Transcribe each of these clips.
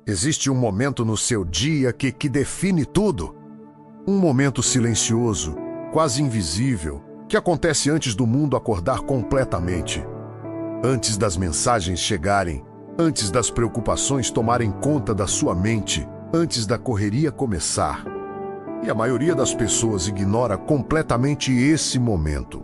Existe um momento no seu dia que define tudo. Um momento silencioso, quase invisível, que acontece antes do mundo acordar completamente. Antes das mensagens chegarem, antes das preocupações tomarem conta da sua mente, antes da correria começar. E a maioria das pessoas ignora completamente esse momento.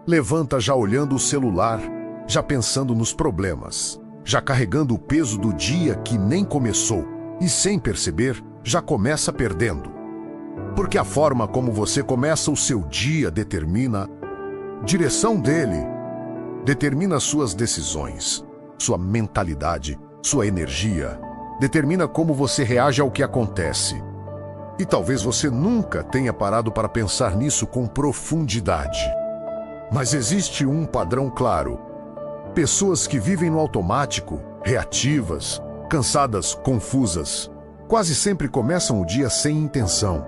Levanta já olhando o celular, já pensando nos problemas, já carregando o peso do dia que nem começou e, sem perceber, já começa perdendo. Porque a forma como você começa o seu dia determina a direção dele, determina suas decisões, sua mentalidade, sua energia, determina como você reage ao que acontece. E talvez você nunca tenha parado para pensar nisso com profundidade. Mas existe um padrão claro. Pessoas que vivem no automático, reativas, cansadas, confusas, quase sempre começam o dia sem intenção,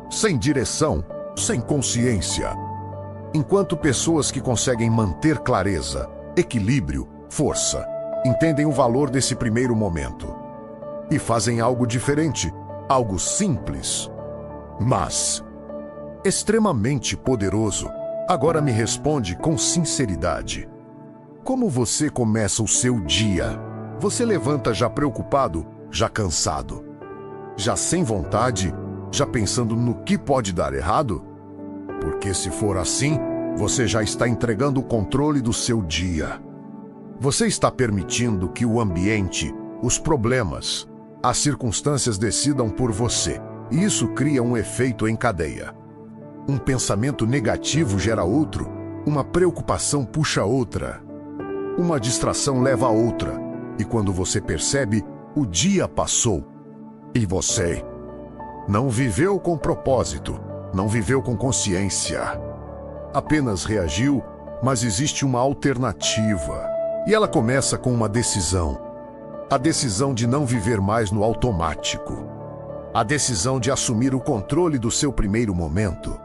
sem direção, sem consciência. Enquanto pessoas que conseguem manter clareza, equilíbrio, força, entendem o valor desse primeiro momento e fazem algo diferente, algo simples, mas extremamente poderoso. Agora me responde com sinceridade. Como você começa o seu dia? Você levanta já preocupado, já cansado, já sem vontade, já pensando no que pode dar errado? Porque se for assim, você já está entregando o controle do seu dia. Você está permitindo que o ambiente, os problemas, as circunstâncias decidam por você. E isso cria um efeito em cadeia. Um pensamento negativo gera outro, uma preocupação puxa outra. Uma distração leva a outra, e quando você percebe, o dia passou. E você não viveu com propósito, não viveu com consciência. Apenas reagiu, mas existe uma alternativa. E ela começa com uma decisão. A decisão de não viver mais no automático. A decisão de assumir o controle do seu primeiro momento.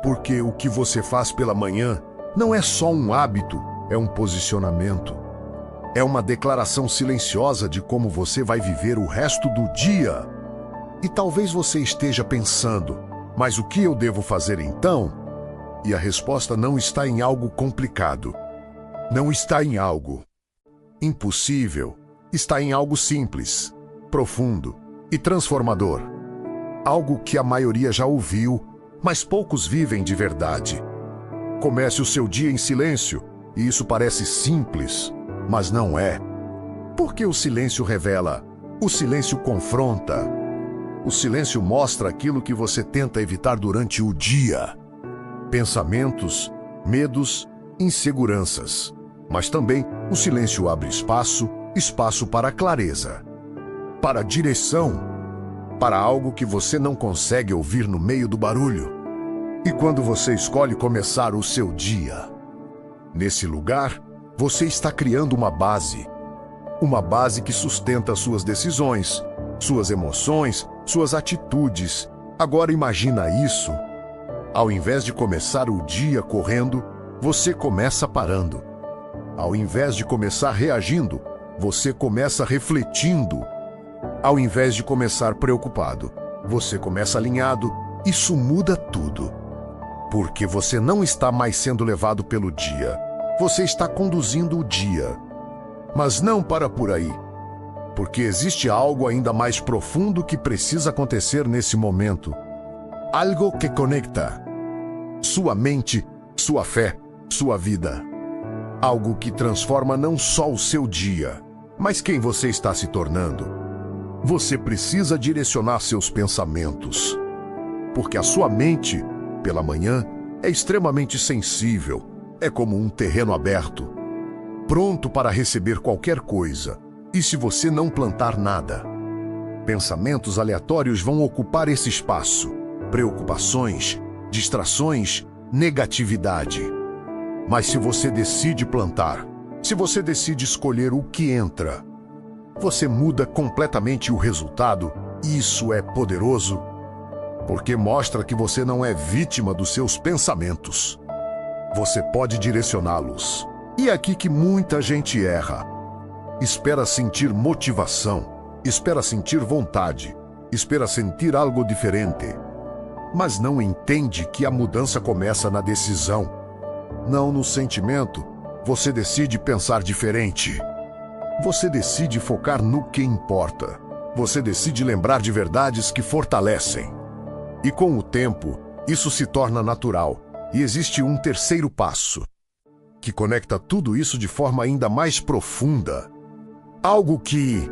Porque o que você faz pela manhã não é só um hábito, é um posicionamento. É uma declaração silenciosa de como você vai viver o resto do dia. E talvez você esteja pensando, mas o que eu devo fazer então? E a resposta não está em algo complicado. Não está em algo impossível. Está em algo simples, profundo e transformador. Algo que a maioria já ouviu, mas poucos vivem de verdade. Comece o seu dia em silêncio. E isso parece simples, mas não é. Porque o silêncio revela, o silêncio confronta. O silêncio mostra aquilo que você tenta evitar durante o dia. Pensamentos, medos, inseguranças. Mas também o silêncio abre espaço para a clareza, para a direção, para algo que você não consegue ouvir no meio do barulho. E quando você escolhe começar o seu dia nesse lugar, você está criando uma base que sustenta suas decisões, suas emoções, suas atitudes. Agora imagina isso. Ao invés de começar o dia correndo, você começa parando. Ao invés de começar reagindo, você começa refletindo. Ao invés de começar preocupado, você começa alinhado. Isso muda tudo. Porque você não está mais sendo levado pelo dia. Você está conduzindo o dia. Mas não para por aí. Porque existe algo ainda mais profundo que precisa acontecer nesse momento. Algo que conecta sua mente, sua fé, sua vida. Algo que transforma não só o seu dia, mas quem você está se tornando. Você precisa direcionar seus pensamentos. Porque a sua mente, pela manhã, é extremamente sensível. É como um terreno aberto, pronto para receber qualquer coisa. E se você não plantar nada, pensamentos aleatórios vão ocupar esse espaço. Preocupações, distrações, negatividade. Mas se você decide plantar, se você decide escolher o que entra, você muda completamente o resultado. Isso é poderoso, porque mostra que você não é vítima dos seus pensamentos. Você pode direcioná-los. E é aqui que muita gente erra. Espera sentir motivação, espera sentir vontade, espera sentir algo diferente, mas não entende que a mudança começa na decisão, não no sentimento. Você decide pensar diferente. Você decide focar no que importa. Você decide lembrar de verdades que fortalecem. E com o tempo, isso se torna natural. E existe um terceiro passo, que conecta tudo isso de forma ainda mais profunda. Algo que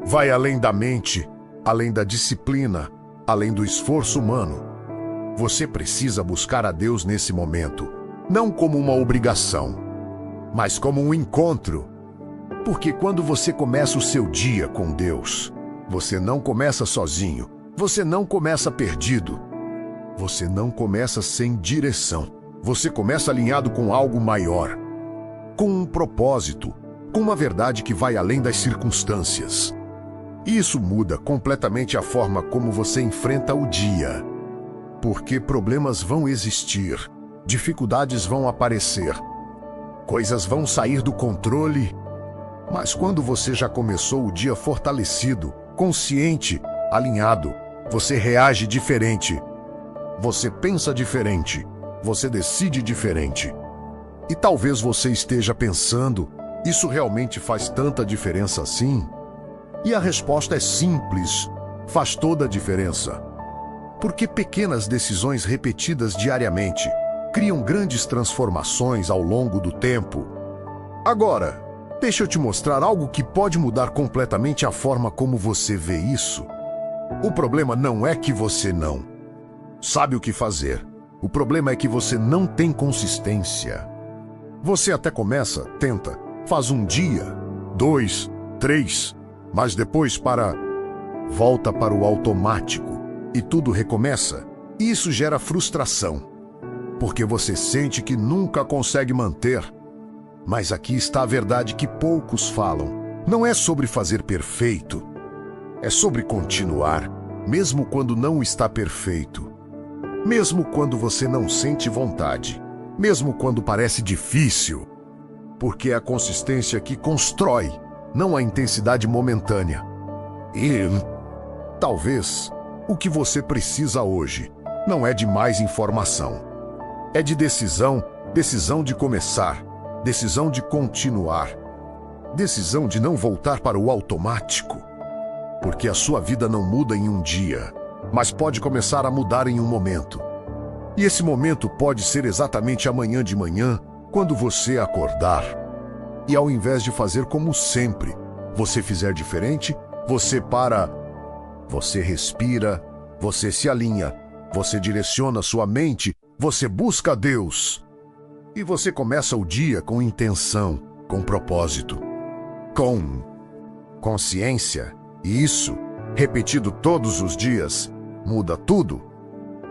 vai além da mente, além da disciplina, além do esforço humano. Você precisa buscar a Deus nesse momento, não como uma obrigação, mas como um encontro. Porque quando você começa o seu dia com Deus, você não começa sozinho, você não começa perdido, você não começa sem direção. Você começa alinhado com algo maior, com um propósito, com uma verdade que vai além das circunstâncias. Isso muda completamente a forma como você enfrenta o dia. Porque problemas vão existir, dificuldades vão aparecer, coisas vão sair do controle. Mas quando você já começou o dia fortalecido, consciente, alinhado, você reage diferente. Você pensa diferente. Você decide diferente. E talvez você esteja pensando, isso realmente faz tanta diferença assim? E a resposta é simples, faz toda a diferença. Porque pequenas decisões repetidas diariamente criam grandes transformações ao longo do tempo. Agora, deixa eu te mostrar algo que pode mudar completamente a forma como você vê isso. O problema não é que você não sabe o que fazer. O problema é que você não tem consistência. Você até começa, tenta, faz um dia, 2, 3, mas depois volta para o automático e tudo recomeça. E isso gera frustração, porque você sente que nunca consegue manter. Mas aqui está a verdade que poucos falam. Não é sobre fazer perfeito, é sobre continuar, mesmo quando não está perfeito. Mesmo quando você não sente vontade, mesmo quando parece difícil, porque é a consistência que constrói, não a intensidade momentânea. E talvez o que você precisa hoje não é de mais informação. É de decisão, decisão de começar, decisão de continuar, decisão de não voltar para o automático. Porque a sua vida não muda em um dia, mas pode começar a mudar em um momento. E esse momento pode ser exatamente amanhã de manhã, quando você acordar. E ao invés de fazer como sempre, você fizer diferente, você para, você respira, você se alinha, você direciona sua mente, você busca Deus. E você começa o dia com intenção, com propósito, com consciência. E isso, repetido todos os dias, muda tudo.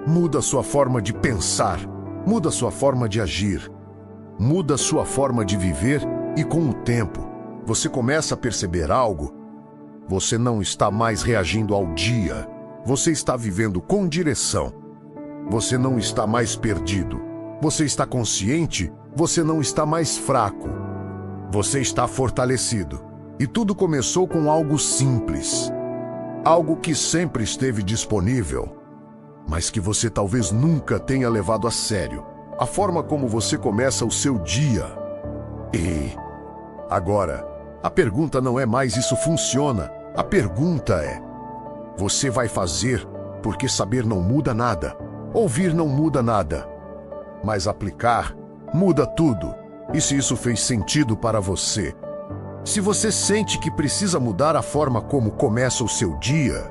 Muda sua forma de pensar, muda sua forma de agir, muda sua forma de viver e com o tempo, você começa a perceber algo. Você não está mais reagindo ao dia, você está vivendo com direção. Você não está mais perdido, você está consciente, você não está mais fraco. Você está fortalecido. E tudo começou com algo simples, algo que sempre esteve disponível, mas que você talvez nunca tenha levado a sério. A forma como você começa o seu dia. E agora, a pergunta não é mais isso funciona. A pergunta é: você vai fazer porque saber não muda nada, ouvir não muda nada, mas aplicar muda tudo. E se isso fez sentido para você? Se você sente que precisa mudar a forma como começa o seu dia,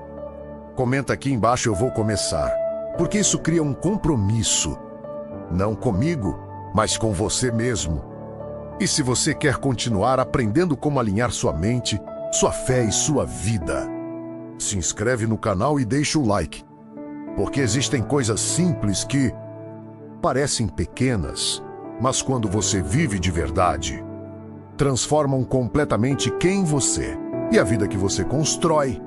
comenta aqui embaixo, eu vou começar. Porque isso cria um compromisso, não comigo, mas com você mesmo. E se você quer continuar aprendendo como alinhar sua mente, sua fé e sua vida, se inscreve no canal e deixa o like. Porque existem coisas simples que parecem pequenas, mas quando você vive de verdade, transformam completamente quem você e a vida que você constrói.